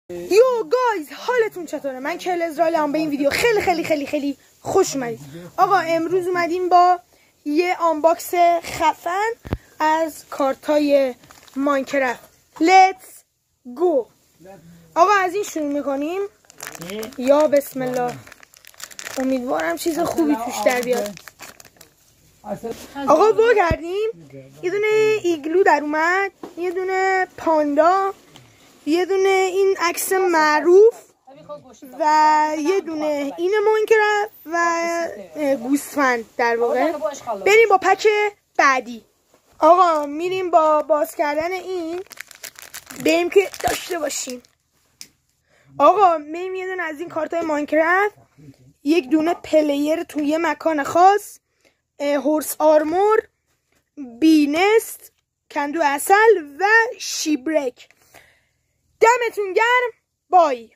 یو گایز، حالتون چطوره؟ من کل اسرائیلم. به این ویدیو خیلی خیلی خیلی خیلی خوش اومدید. آقا امروز اومدیم با یه آنباکس خفن از کارتای ماینکرافت. لیتس گو. آقا از این شروع میکنیم. یا بسم الله. امیدوارم چیز خوبی توش در بیاد. آقا وا کردیم. یه دونه ایگلو در اومد، یه دونه پاندا، یه دونه این عکس معروف و یه دونه این ماینکرافت و گوسفند در واقع. بریم با پک بعدی. آقا میریم با باز کردن این، بریم که داشته باشیم. آقا میریم یه دونه از این کارتای ماینکرافت، یک دونه پلیر توی مکان خاص، هورس آرمور، بینست، کندو اصل و شیبرک. دمتون گرم. بای.